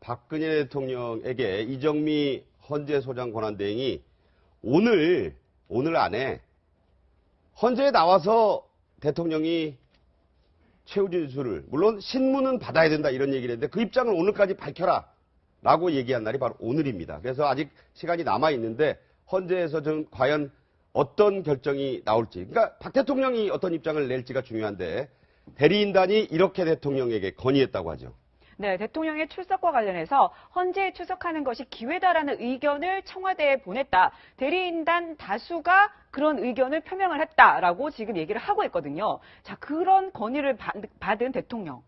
박근혜 대통령에게 이정미 헌재 소장 권한대행이 오늘 안에 헌재에 나와서 대통령이 최후 진술을, 물론 신문은 받아야 된다 이런 얘기를 했는데 그 입장을 오늘까지 밝혀라 라고 얘기한 날이 바로 오늘입니다. 그래서 아직 시간이 남아있는데 헌재에서 좀 과연 어떤 결정이 나올지, 그러니까 박 대통령이 어떤 입장을 낼지가 중요한데 대리인단이 이렇게 대통령에게 건의했다고 하죠. 네, 대통령의 출석과 관련해서 헌재에 출석하는 것이 기회다라는 의견을 청와대에 보냈다. 대리인단 다수가 그런 의견을 표명을 했다라고 지금 얘기를 하고 있거든요. 자, 그런 건의를 받은 대통령,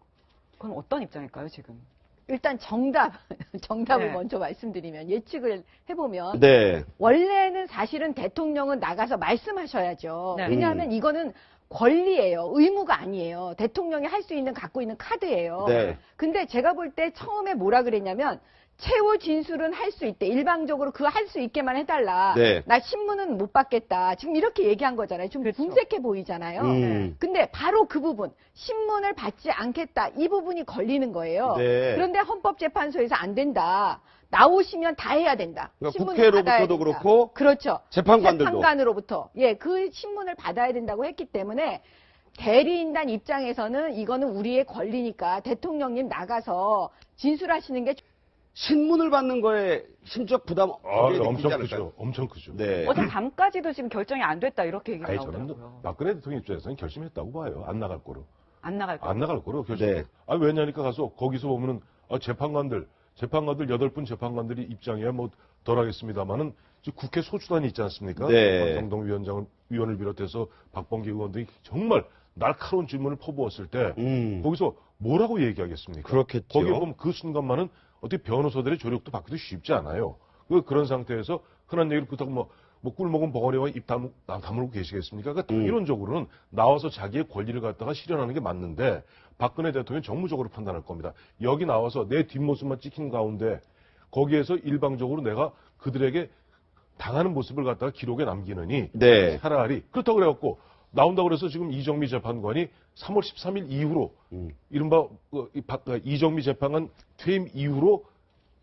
그건 어떤 입장일까요, 지금? 일단 정답을 네. 먼저 말씀드리면, 예측을 해보면 네. 원래는 사실은 대통령은 나가서 말씀하셔야죠. 네. 왜냐하면 이거는 권리예요. 의무가 아니에요. 대통령이 할 수 있는, 갖고 있는 카드예요. 네. 근데 제가 볼 때 처음에 뭐라 그랬냐면, 최후 진술은 할 수 있대. 일방적으로 그 할 수 있게만 해달라. 네. 나 신문은 못 받겠다. 지금 이렇게 얘기한 거잖아요. 좀 그렇죠. 궁색해 보이잖아요. 근데 바로 그 부분, 신문을 받지 않겠다. 이 부분이 걸리는 거예요. 네. 그런데 헌법재판소에서 안 된다. 나오시면 다 해야 된다. 그러니까 신문을 국회로부터도 받아야 된다. 그렇고 그렇죠. 재판관들도. 재판관으로부터. 예, 그 신문을 받아야 된다고 했기 때문에 대리인단 입장에서는 이거는 우리의 권리니까 대통령님 나가서 진술하시는 게 신문을 받는 거에 심적 부담 엄청 않을까요? 크죠. 엄청 크죠. 네. 어제 밤까지도 지금 결정이 안 됐다 이렇게 얘기가 아니, 저는 나오더라고요. 박근혜 대통령 입장에서는 결심했다고 봐요. 안 나갈 거로. 안 나갈 거. 안 나갈 거로 결심. 네. 왜냐니까 가서 거기서 보면은 재판관들 8분 재판관들이 입장이야 뭐 덜하겠습니다만은 국회 소추단이 있지 않습니까? 네. 박성동 위원을 비롯해서 박범계 의원들이 정말 날카로운 질문을 퍼부었을 때 거기서 뭐라고 얘기하겠습니까? 그렇겠죠. 거기에 보면 그 순간만은 어떻게 변호사들의 조력도 받기도 쉽지 않아요. 그런 상태에서 흔한 얘기를 그렇다고 뭐 꿀먹은 벙어리와 입 다물고 계시겠습니까? 그러니까 이론적으로는 나와서 자기의 권리를 갖다가 실현하는 게 맞는데 박근혜 대통령이 정무적으로 판단할 겁니다. 여기 나와서 내 뒷모습만 찍힌 가운데 거기에서 일방적으로 내가 그들에게 당하는 모습을 갖다가 기록에 남기느니 네. 차라리 그렇다고 그래갖고 나온다고 그래서 지금 이정미 재판관이 3월 13일 이후로 이른바 이정미 재판관 퇴임 이후로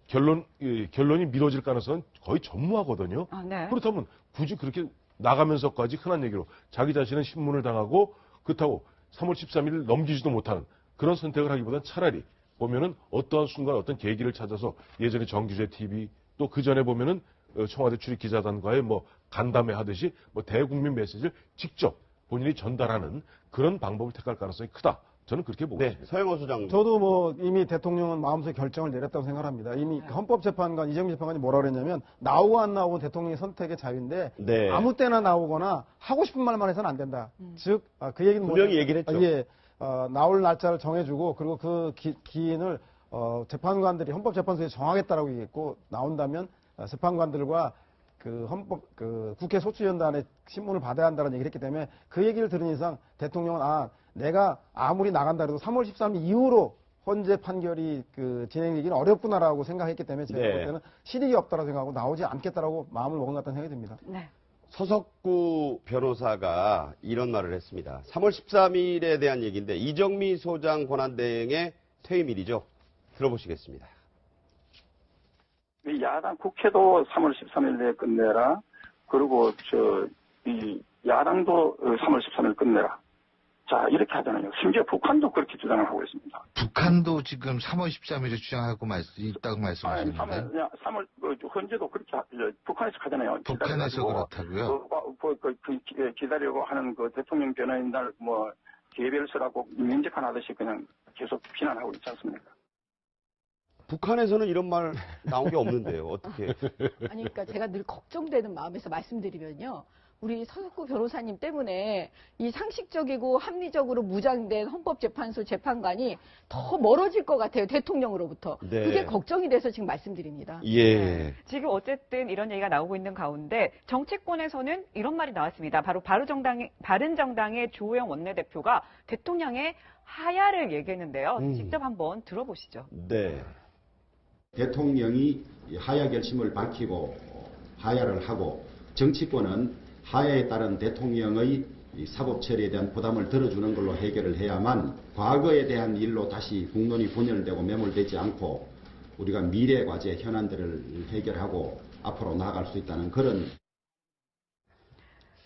결론이 미뤄질 가능성은 거의 전무하거든요. 아, 네. 그렇다면 굳이 그렇게 나가면서까지 흔한 얘기로 자기 자신은 신문을 당하고 그렇다고 3월 13일을 넘기지도 못하는 그런 선택을 하기보다는 차라리 보면은 어떠한 순간 어떤 계기를 찾아서 예전에 정규재 TV 또 그 전에 보면은 청와대 출입 기자단과의 간담회 하듯이 대국민 메시지를 직접 본인이 전달하는 그런 방법을 택할 가능성이 크다. 저는 그렇게 보고 네. 있습니다. 서영호 소장. 저도 이미 대통령은 마음속에 결정을 내렸다고 생각합니다. 이미 헌법재판관, 이정미 재판관이 뭐라 그랬냐면 나오고 안 나오고 대통령의 선택의 자유인데 네. 아무 때나 나오거나 하고 싶은 말만 해서는 안 된다. 즉, 그 얘기는 분명히 얘기를 했죠. 예, 나올 날짜를 정해주고 그리고 그 기인을 재판관들이 헌법재판소에 정하겠다라고 얘기했고 나온다면 재판관들과 국회 소추위원단의 신문을 받아야 한다는 얘기를 했기 때문에 그 얘기를 들은 이상 대통령은 내가 아무리 나간다 해도 3월 13일 이후로 헌재 판결이 진행되기는 어렵구나라고 생각했기 때문에 제가 볼 때는 실익이 없다고 생각하고 나오지 않겠다라고 마음을 먹은 것 같다는 생각이 듭니다. 네. 서석구 변호사가 이런 말을 했습니다. 3월 13일에 대한 얘기인데 이정미 소장 권한대행의 퇴임일이죠. 들어보시겠습니다. 야당 국회도 3월 13일 내에 끝내라. 그리고 야당도 3월 13일 끝내라. 자, 이렇게 하잖아요. 심지어 북한도 그렇게 주장을 하고 있습니다. 북한도 지금 3월 13일에 주장하고 있다고 말씀하셨는데. 3월 헌재도 그렇게 북한에서 하잖아요. 북한에서 그렇다고요? 기다리고 하는 대통령 변호인 날 개별 서라고 민재판 하듯이 그냥 계속 비난하고 있지 않습니까? 북한에서는 이런 말 나온 게 없는데요. 어떻게? 아니, 그러니까 제가 늘 걱정되는 마음에서 말씀드리면요. 우리 서석구 변호사님 때문에 이 상식적이고 합리적으로 무장된 헌법재판소 재판관이 더 멀어질 것 같아요. 대통령으로부터. 네. 그게 걱정이 돼서 지금 말씀드립니다. 예. 지금 어쨌든 이런 얘기가 나오고 있는 가운데 정치권에서는 이런 말이 나왔습니다. 바로 바른정당의 주호영 원내대표가 대통령의 하야를 얘기했는데요. 직접 한번 들어보시죠. 네. 대통령이 하야 결심을 밝히고 하야를 하고 정치권은 하야에 따른 대통령의 사법 처리에 대한 부담을 덜어주는 걸로 해결을 해야만 과거에 대한 일로 다시 국론이 분열되고 매몰되지 않고 우리가 미래 과제 현안들을 해결하고 앞으로 나아갈 수 있다는 그런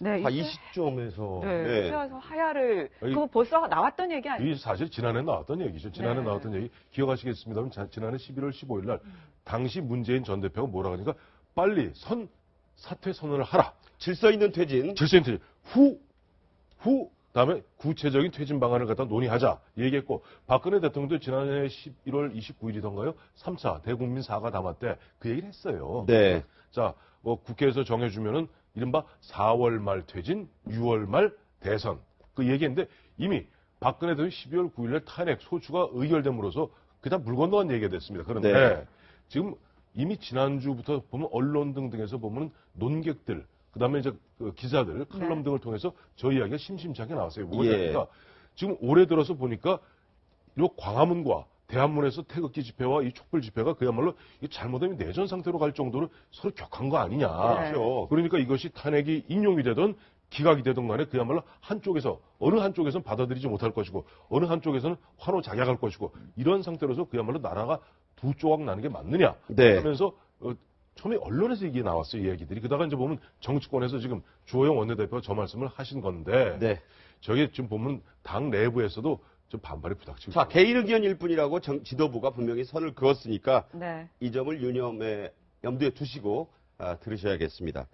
네, 이 시점에서 네, 세워서 하야를 아니, 그거 벌써 나왔던 얘기 아니에요? 이 사실 지난해 나왔던 얘기죠. 지난해 네. 나왔던 얘기 기억하시겠습니다만 지난해 11월 15일 날 당시 문재인 전 대표가 뭐라 하니까 빨리 사퇴 선언을 하라. 질서 있는 퇴진. 7cm 후 다음에 구체적인 퇴진 방안을 갖다 논의하자 얘기했고 박근혜 대통령도 지난해 11월 29일이던가요? 3차 대국민 사과 담화 때 그 얘기를 했어요. 네. 자, 뭐 국회에서 정해주면은 이른바 4월 말 퇴진, 6월 말 대선 그 얘기했는데 이미 박근혜 대통령이 12월 9일날 탄핵 소추가 의결됨으로써 그다 물 건너간 얘기가 됐습니다. 그런데 네. 지금 이미 지난주부터 보면 언론 등등에서 보면 논객들 그다음에 이제 그 기자들 칼럼 네. 등을 통해서 저 이야기가 심심찮게 나왔어요. 예. 그러니까 지금 올해 들어서 보니까 이 광화문과 대한문에서 태극기 집회와 이 촛불 집회가 그야말로 이 잘못하면 내전 상태로 갈 정도로 서로 격한 거 아니냐. 네. 그러니까 이것이 탄핵이 인용이 되든 기각이 되든 간에 그야말로 한쪽에서 어느 한쪽에서는 받아들이지 못할 것이고 어느 한쪽에서는 환호작약할 것이고 이런 상태로서 그야말로 나라가 두 조각 나는 게 맞느냐 네. 하면서 처음에 언론에서 이게 나왔어요, 이 얘기들이. 그다가 이제 보면 정치권에서 지금 주호영 원내대표가 저 말씀을 하신 건데 네. 저게 지금 보면 당 내부에서도 좀 반발이 부닥치고 자, 있어요. 개인 의견일 뿐이라고 지도부가 분명히 선을 그었으니까 네. 이 점을 염두에 두시고 들으셔야겠습니다.